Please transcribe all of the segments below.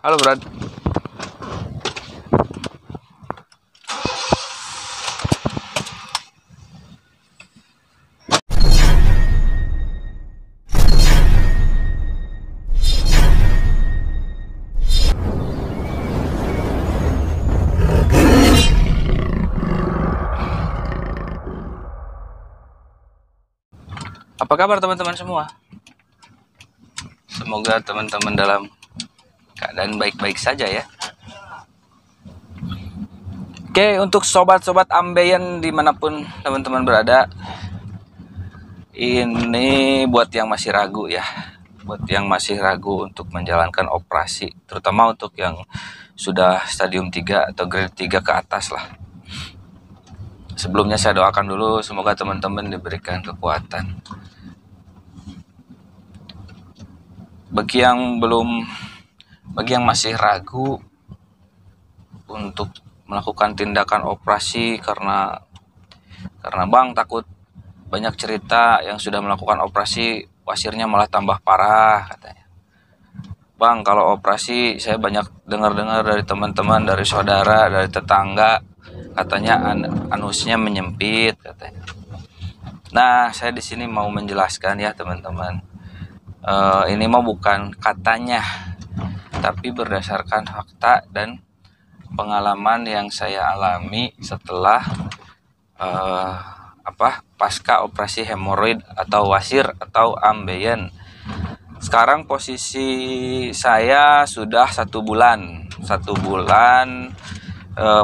Halo, Brad. Apa kabar teman-teman semua? Semoga teman-teman dalam keadaan baik-baik saja ya. Oke, untuk sobat-sobat ambeien dimanapun teman-teman berada, ini buat yang masih ragu ya, buat yang masih ragu untuk menjalankan operasi, terutama untuk yang sudah stadium 3 atau grade 3 ke atas lah. Sebelumnya saya doakan dulu semoga teman-teman diberikan kekuatan. Bagi yang masih ragu untuk melakukan tindakan operasi karena Bang takut banyak cerita yang sudah melakukan operasi wasirnya malah tambah parah katanya. Bang, kalau operasi saya banyak dengar-dengar dari teman-teman, dari saudara, dari tetangga katanya anusnya menyempit katanya. Nah, saya di sini mau menjelaskan ya teman-teman. Ini mau bukan katanya, tapi berdasarkan fakta dan pengalaman yang saya alami setelah pasca operasi hemoroid atau wasir atau ambeien. Sekarang posisi saya sudah 1 bulan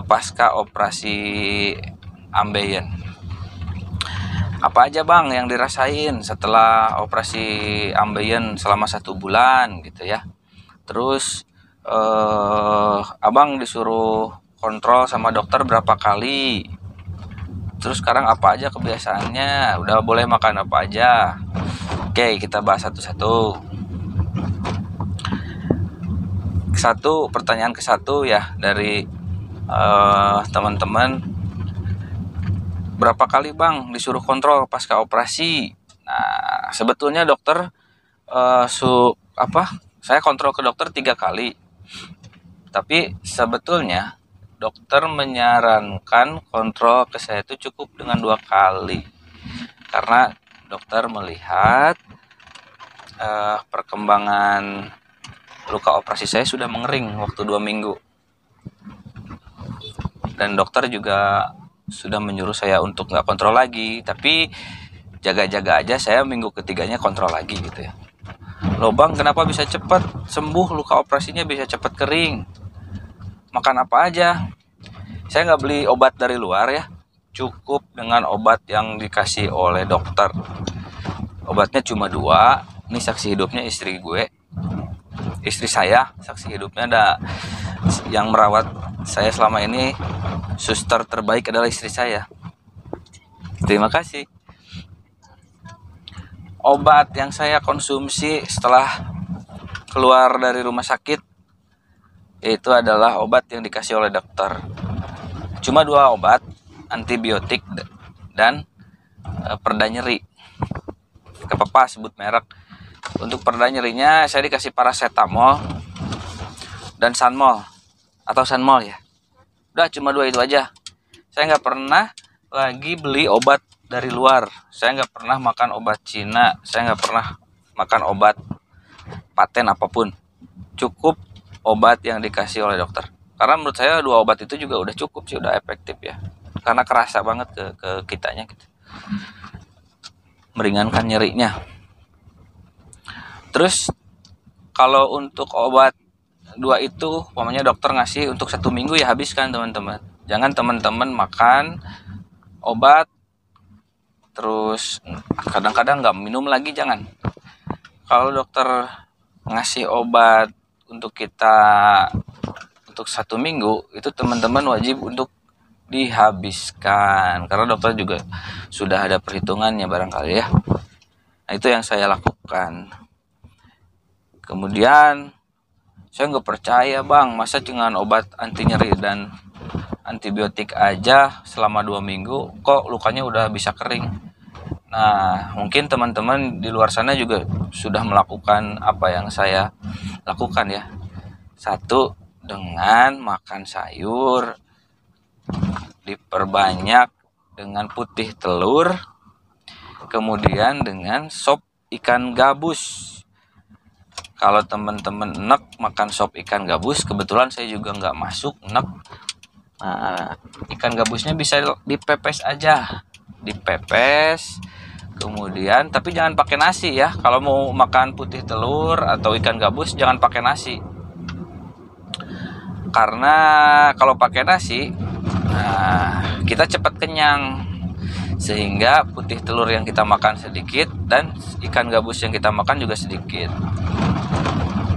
pasca operasi ambeien. Apa aja Bang yang dirasain setelah operasi ambeien selama 1 bulan gitu ya. Terus Abang disuruh kontrol sama dokter berapa kali. Terus sekarang apa aja kebiasaannya, udah boleh makan apa aja. Oke, kita bahas satu-satu. Pertanyaan ke satu ya dari teman-teman. Berapa kali Bang disuruh kontrol pasca operasi? Nah, sebetulnya dokter saya kontrol ke dokter 3 kali. Tapi sebetulnya dokter menyarankan kontrol ke saya itu cukup dengan 2 kali. Karena dokter melihat perkembangan luka operasi saya sudah mengering waktu 2 minggu. Dan dokter juga sudah menyuruh saya untuk nggak kontrol lagi. Tapi jaga-jaga aja saya minggu ketiganya kontrol lagi gitu ya. Loh Bang, kenapa bisa cepat sembuh, luka operasinya bisa cepat kering? Makan apa aja? Saya nggak beli obat dari luar ya, cukup dengan obat yang dikasih oleh dokter. Obatnya cuma 2, ini saksi hidupnya istri saya, saksi hidupnya ada yang merawat saya selama ini, suster terbaik adalah istri saya. Terima kasih. Obat yang saya konsumsi setelah keluar dari rumah sakit itu adalah obat yang dikasih oleh dokter. Cuma 2 obat, antibiotik dan pereda nyeri. Gak apa-apa sebut merek. Untuk pereda nyerinya saya dikasih paracetamol dan sanmol atau sanmol ya. Udah cuma 2 itu aja. Saya gak pernah lagi beli obat dari luar. Saya nggak pernah makan obat Cina, saya nggak pernah makan obat paten apapun. Cukup obat yang dikasih oleh dokter. Karena menurut saya 2 obat itu juga udah cukup sih, udah efektif ya. Karena kerasa banget ke kitanya gitu. Meringankan nyerinya. Terus kalau untuk obat 2 itu, umpamanya dokter ngasih untuk 1 minggu ya habiskan teman-teman. Jangan teman-teman makan obat terus kadang-kadang nggak minum lagi, jangan. Kalau dokter ngasih obat untuk kita untuk 1 minggu, itu teman-teman wajib untuk dihabiskan. Karena dokter juga sudah ada perhitungannya barangkali ya. Nah, itu yang saya lakukan. Kemudian saya nggak percaya Bang, masa dengan obat anti nyeri dan antibiotik aja selama 2 minggu kok lukanya udah bisa kering. Nah, mungkin teman-teman di luar sana juga sudah melakukan apa yang saya lakukan ya. Satu, dengan makan sayur, diperbanyak dengan putih telur, kemudian dengan sop ikan gabus. Kalau teman-teman enek makan sop ikan gabus, kebetulan saya juga nggak masuk enek. Nah, ikan gabusnya bisa dipepes aja, dipepes. Kemudian, tapi jangan pakai nasi ya. Kalau mau makan putih telur atau ikan gabus, jangan pakai nasi. Karena kalau pakai nasi, nah, kita cepat kenyang. Sehingga putih telur yang kita makan sedikit dan ikan gabus yang kita makan juga sedikit.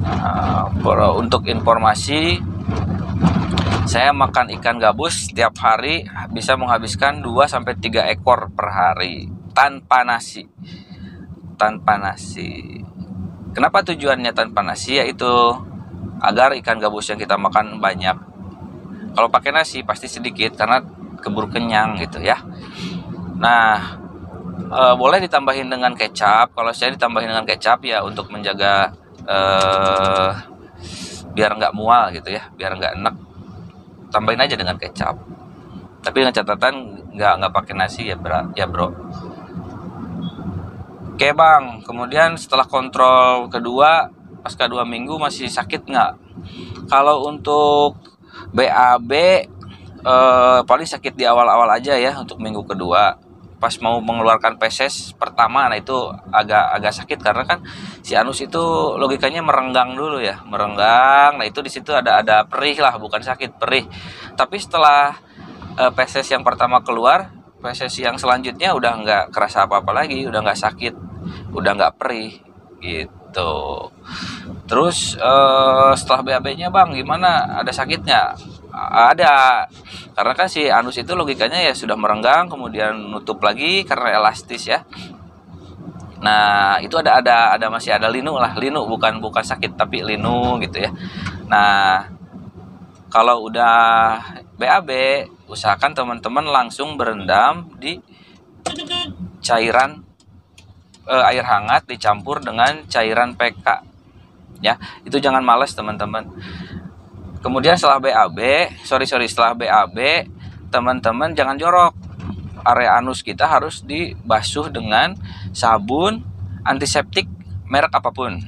Nah, untuk informasi, saya makan ikan gabus setiap hari bisa menghabiskan 2-3 ekor per hari tanpa nasi. Tanpa nasi. Kenapa tujuannya tanpa nasi? Yaitu agar ikan gabus yang kita makan banyak. Kalau pakai nasi pasti sedikit karena keburu kenyang gitu ya. Nah, boleh ditambahin dengan kecap. Kalau saya ditambahin dengan kecap ya untuk menjaga biar nggak mual gitu ya, biar nggak enak. Tambahin aja dengan kecap. Tapi dengan catatan nggak pakai nasi ya bro. Oke bang, kemudian setelah kontrol kedua, pasca 2 minggu masih sakit nggak? Kalau untuk BAB paling sakit di awal-awal aja ya untuk minggu kedua. Pas mau mengeluarkan feses pertama, nah itu agak sakit karena kan si anus itu logikanya merenggang dulu ya, merenggang. Nah itu di situ ada perih lah, bukan sakit, perih. Tapi setelah feses yang pertama keluar, feses yang selanjutnya udah nggak kerasa apa-apa lagi, udah nggak sakit, udah nggak perih gitu. Terus setelah BAB-nya bang gimana? Ada sakitnya? Ada, karena kan si anus itu logikanya ya sudah merenggang, kemudian nutup lagi karena elastis ya. Nah itu masih ada linu bukan sakit tapi linu gitu ya. Nah kalau udah BAB, usahakan teman-teman langsung berendam di cairan air hangat dicampur dengan cairan PK ya. Itu jangan malas teman-teman. Kemudian setelah BAB, teman-teman jangan jorok. Area anus kita harus dibasuh dengan sabun antiseptik merek apapun.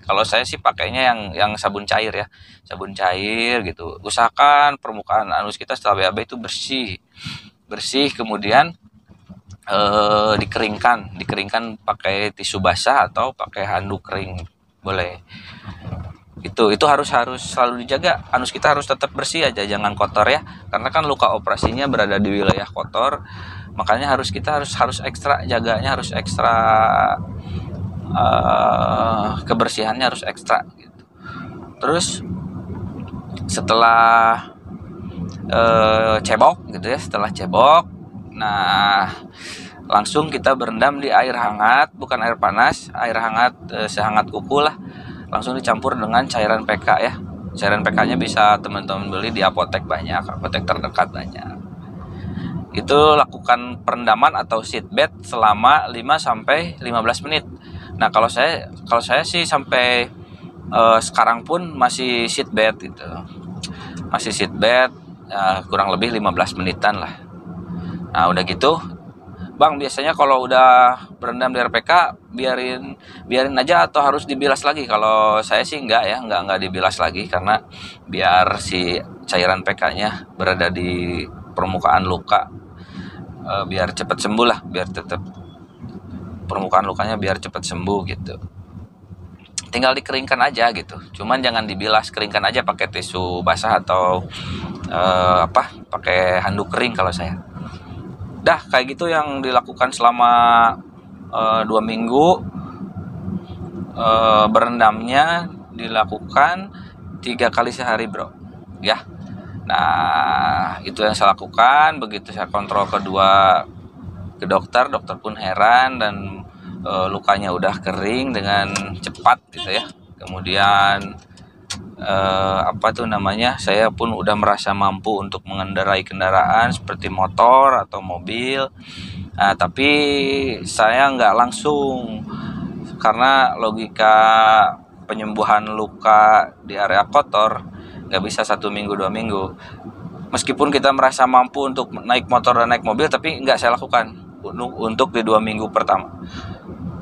Kalau saya sih pakainya yang sabun cair ya, sabun cair gitu. Usahakan permukaan anus kita setelah BAB itu bersih, kemudian dikeringkan pakai tisu basah atau pakai handuk kering boleh. Itu harus selalu dijaga. Anus kita harus tetap bersih aja, jangan kotor ya. Karena kan luka operasinya berada di wilayah kotor, makanya kita harus ekstra jaganya, harus ekstra kebersihannya harus ekstra gitu. Terus setelah cebok gitu ya, nah langsung kita berendam di air hangat, bukan air panas, air hangat sehangat kuku lah. Langsung dicampur dengan cairan PK ya. Cairan PK-nya bisa teman-teman beli di apotek banyak, apotek terdekat banyak. Itu lakukan perendaman atau seat bed selama 5-15 menit. Nah, kalau saya sih sampai sekarang pun masih seat bed gitu. Masih seat bed kurang lebih 15 menitan lah. Nah, udah gitu bang, biasanya kalau udah berendam di RPK biarin aja atau harus dibilas lagi? Kalau saya sih enggak dibilas lagi, karena biar si cairan PK-nya berada di permukaan luka, biar cepat sembuh lah, biar tetap permukaan lukanya biar cepat sembuh gitu. Tinggal dikeringkan aja gitu, cuman jangan dibilas, keringkan aja pakai tisu basah atau pakai handuk kering kalau saya. Dah kayak gitu yang dilakukan selama 2 minggu. Berendamnya dilakukan 3 kali sehari bro ya. Nah itu yang saya lakukan. Begitu saya kontrol kedua ke dokter pun heran, dan lukanya udah kering dengan cepat gitu ya. Kemudian saya pun udah merasa mampu untuk mengendarai kendaraan seperti motor atau mobil. Nah, tapi saya nggak langsung, karena logika penyembuhan luka di area kotor, nggak bisa 1 minggu 2 minggu. Meskipun kita merasa mampu untuk naik motor dan naik mobil, tapi nggak saya lakukan untuk di 2 minggu pertama.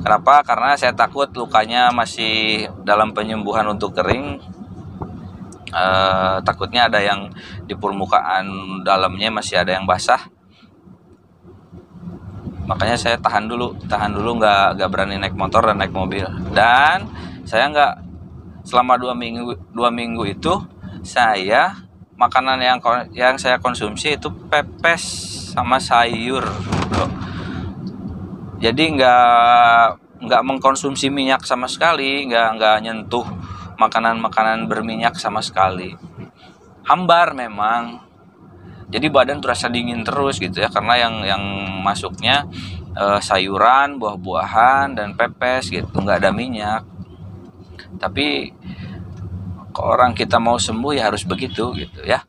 Kenapa? Karena saya takut lukanya masih dalam penyembuhan untuk kering. Takutnya ada yang di permukaan dalamnya masih ada yang basah. Makanya saya tahan dulu nggak berani naik motor dan naik mobil. Dan saya nggak, selama 2 minggu itu saya makanan yang saya konsumsi itu pepes sama sayur, bro. Jadi nggak mengkonsumsi minyak sama sekali, nggak nyentuh makanan berminyak sama sekali. Hambar memang. Jadi badan terasa dingin terus gitu ya, karena yang masuknya sayuran, buah-buahan dan pepes gitu, nggak ada minyak. Tapi kalau orang kita mau sembuh ya harus begitu gitu ya.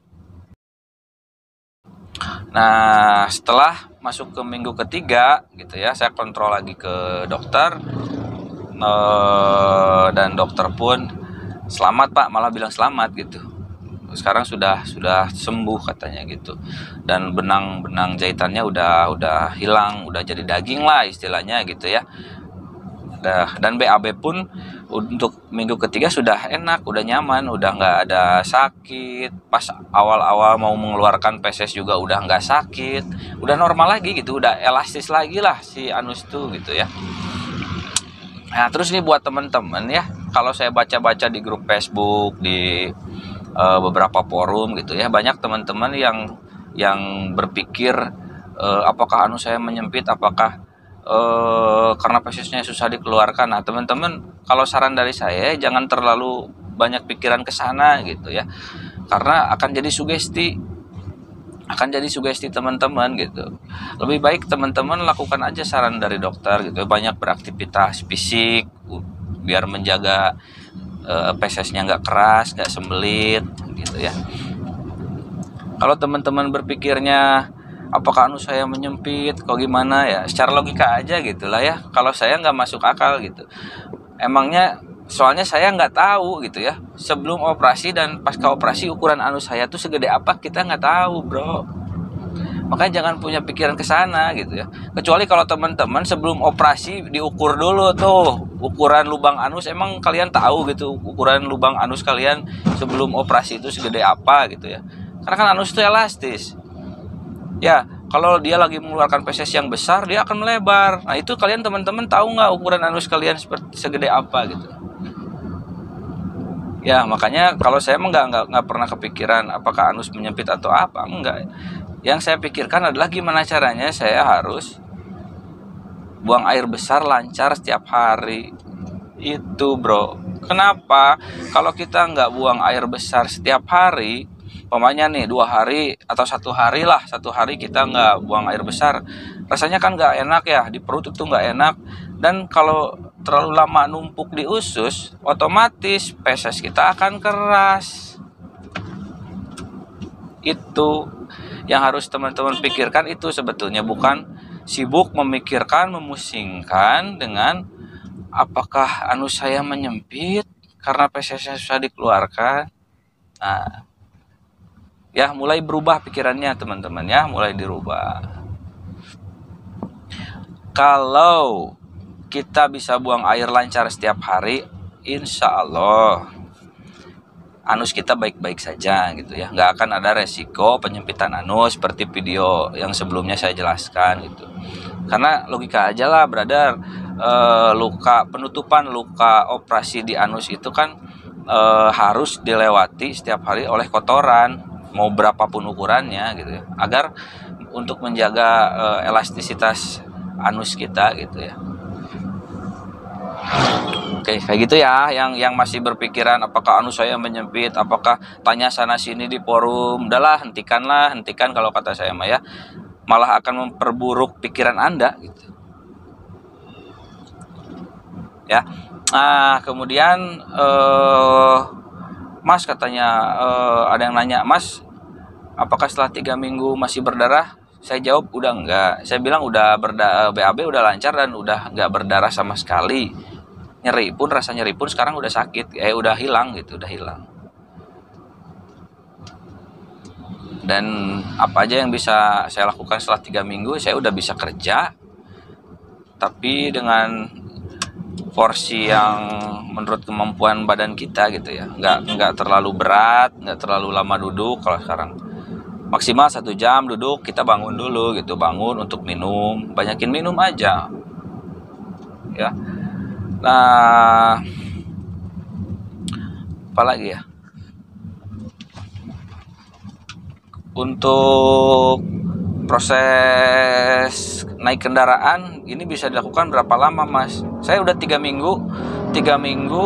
Nah, setelah masuk ke minggu ketiga gitu ya, saya kontrol lagi ke dokter, dan dokter pun selamat Pak, malah bilang selamat gitu. Sekarang sudah sembuh katanya gitu, dan benang jahitannya udah hilang, udah jadi daging lah istilahnya gitu ya. Dan BAB pun untuk minggu ketiga sudah enak, udah nyaman, udah nggak ada sakit. Pas awal-awal mau mengeluarkan feses juga udah nggak sakit, udah normal lagi gitu, udah elastis lagi lah si anus tuh gitu ya. Nah terus ini buat teman-teman ya, kalau saya baca-baca di grup Facebook, di beberapa forum gitu ya, banyak teman-teman yang berpikir apakah anus saya menyempit, apakah karena fesesnya susah dikeluarkan. Nah teman-teman, kalau saran dari saya jangan terlalu banyak pikiran ke sana gitu ya, karena akan jadi sugesti teman-teman gitu. Lebih baik teman-teman lakukan aja saran dari dokter gitu, banyak beraktivitas fisik biar menjaga fesesnya nggak keras, nggak sembelit gitu ya. Kalau teman-teman berpikirnya apakah anus saya menyempit, kok gimana ya, secara logika aja gitulah ya. Kalau saya nggak masuk akal gitu, emangnya soalnya saya nggak tahu gitu ya, sebelum operasi dan pasca operasi ukuran anus saya tuh segede apa kita nggak tahu, bro. Makanya jangan punya pikiran ke sana gitu ya. Kecuali kalau teman-teman sebelum operasi diukur dulu tuh ukuran lubang anus. Emang kalian tahu gitu ukuran lubang anus kalian sebelum operasi itu segede apa gitu ya. Karena kan anus itu elastis. Ya, kalau dia lagi mengeluarkan feses yang besar, dia akan melebar. Nah, itu kalian teman-teman tahu nggak ukuran anus kalian segede apa gitu. Ya, makanya kalau saya emang nggak pernah kepikiran apakah anus menyempit atau apa, enggak. Yang saya pikirkan adalah gimana caranya saya harus buang air besar lancar setiap hari. Itu, bro. Kenapa? Kalau kita nggak buang air besar setiap hari, umpamanya nih 2 hari atau 1 hari lah, 1 hari kita nggak buang air besar, rasanya kan nggak enak ya, di perut itu nggak enak. Dan kalau terlalu lama numpuk di usus, otomatis feses kita akan keras. Itu yang harus teman-teman pikirkan, itu sebetulnya bukan sibuk memikirkan, memusingkan dengan apakah anus saya menyempit karena fesesnya susah dikeluarkan. Nah, ya mulai berubah pikirannya teman-teman ya, mulai dirubah. Kalau kita bisa buang air lancar setiap hari, insya Allah anus kita baik-baik saja gitu ya, nggak akan ada resiko penyempitan anus seperti video yang sebelumnya saya jelaskan gitu. Karena logika aja lah brother, penutupan luka operasi di anus itu kan harus dilewati setiap hari oleh kotoran, mau berapapun ukurannya gitu ya, agar untuk menjaga elastisitas anus kita gitu ya. Oke, kayak gitu ya, yang masih berpikiran apakah anus saya menyempit, apakah tanya sana sini di forum, udahlah hentikan kalau kata saya mah ya, malah akan memperburuk pikiran Anda gitu. Ya. Nah, kemudian Mas katanya ada yang nanya, Mas, apakah setelah 3 minggu masih berdarah? Saya jawab udah enggak. Saya bilang udah BAB udah lancar dan udah enggak berdarah sama sekali. rasa nyeri pun sekarang udah sakit, udah hilang gitu, udah hilang. Dan apa aja yang bisa saya lakukan setelah 3 minggu, saya udah bisa kerja, tapi dengan porsi yang menurut kemampuan badan kita gitu ya, nggak terlalu berat, nggak terlalu lama duduk. Kalau sekarang maksimal 1 jam duduk, kita bangun dulu gitu, bangun untuk minum, banyakin minum aja ya. Nah, apalagi ya, untuk proses naik kendaraan ini bisa dilakukan berapa lama, Mas? Saya udah 3 minggu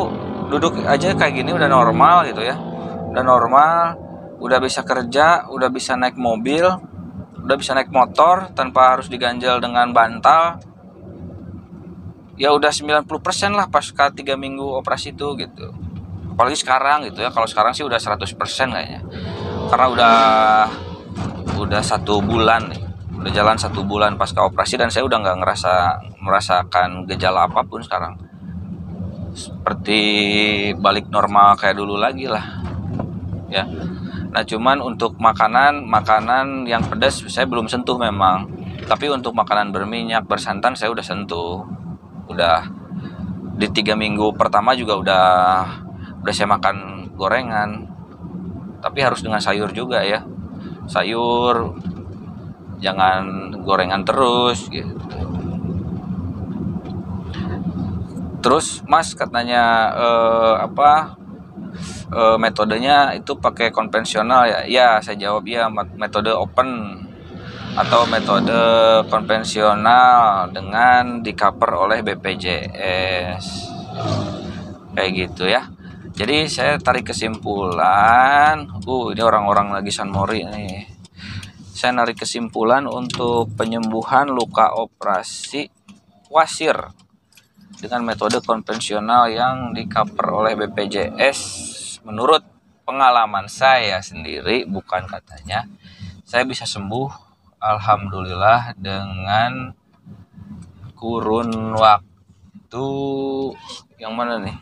duduk aja kayak gini udah normal gitu ya, udah normal, udah bisa kerja, udah bisa naik mobil, udah bisa naik motor tanpa harus diganjel dengan bantal. Ya udah 90% lah pasca 3 minggu operasi itu gitu. Apalagi sekarang gitu ya, kalau sekarang sih udah 100% kayaknya, karena udah 1 bulan nih, udah jalan 1 bulan pasca operasi, dan saya udah nggak merasakan gejala apapun sekarang, seperti balik normal kayak dulu lagi lah ya. Nah, cuman untuk makanan yang pedas saya belum sentuh memang, tapi untuk makanan berminyak, bersantan saya udah sentuh. Udah di 3 minggu pertama juga udah saya makan gorengan, tapi harus dengan sayur juga ya, sayur, jangan gorengan terus gitu. Terus Mas katanya metodenya itu pakai konvensional ya? Ya, saya jawab ya, metode open atau metode konvensional dengan di cover oleh BPJS kayak gitu ya. Jadi saya tarik kesimpulan, ini orang-orang lagi San Mori nih. Saya narik kesimpulan untuk penyembuhan luka operasi wasir dengan metode konvensional yang di cover oleh BPJS, menurut pengalaman saya sendiri, bukan katanya, saya bisa sembuh alhamdulillah dengan kurun waktu yang mana nih?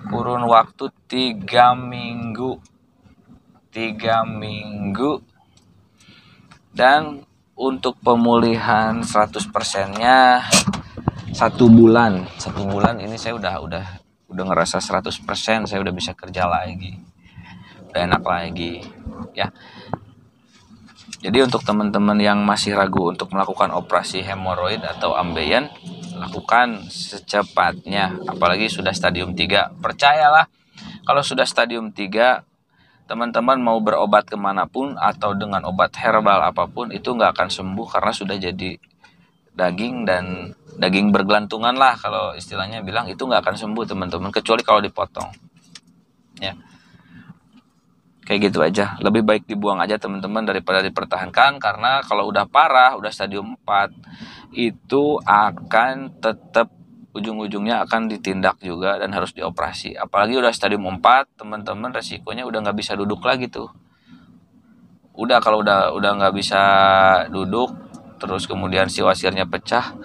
Kurun waktu 3 minggu. 3 minggu. Dan untuk pemulihan 100%-nya 1 bulan. 1 bulan ini saya udah ngerasa 100%, saya udah bisa kerja lagi, udah enak lagi ya. Jadi untuk teman-teman yang masih ragu untuk melakukan operasi hemoroid atau ambeien, lakukan secepatnya, apalagi sudah stadium 3. Percayalah, kalau sudah stadium 3, teman-teman mau berobat kemanapun atau dengan obat herbal apapun itu nggak akan sembuh, karena sudah jadi daging, dan daging bergelantungan lah kalau istilahnya bilang, itu nggak akan sembuh teman-teman, kecuali kalau dipotong ya. Kayak gitu aja, lebih baik dibuang aja teman-teman daripada dipertahankan, karena kalau udah parah, udah stadium 4, itu akan tetap ujung-ujungnya akan ditindak juga dan harus dioperasi. Apalagi udah stadium 4, teman-teman resikonya udah nggak bisa duduk lagi tuh. Kalau udah nggak bisa duduk, terus kemudian si wasirnya pecah,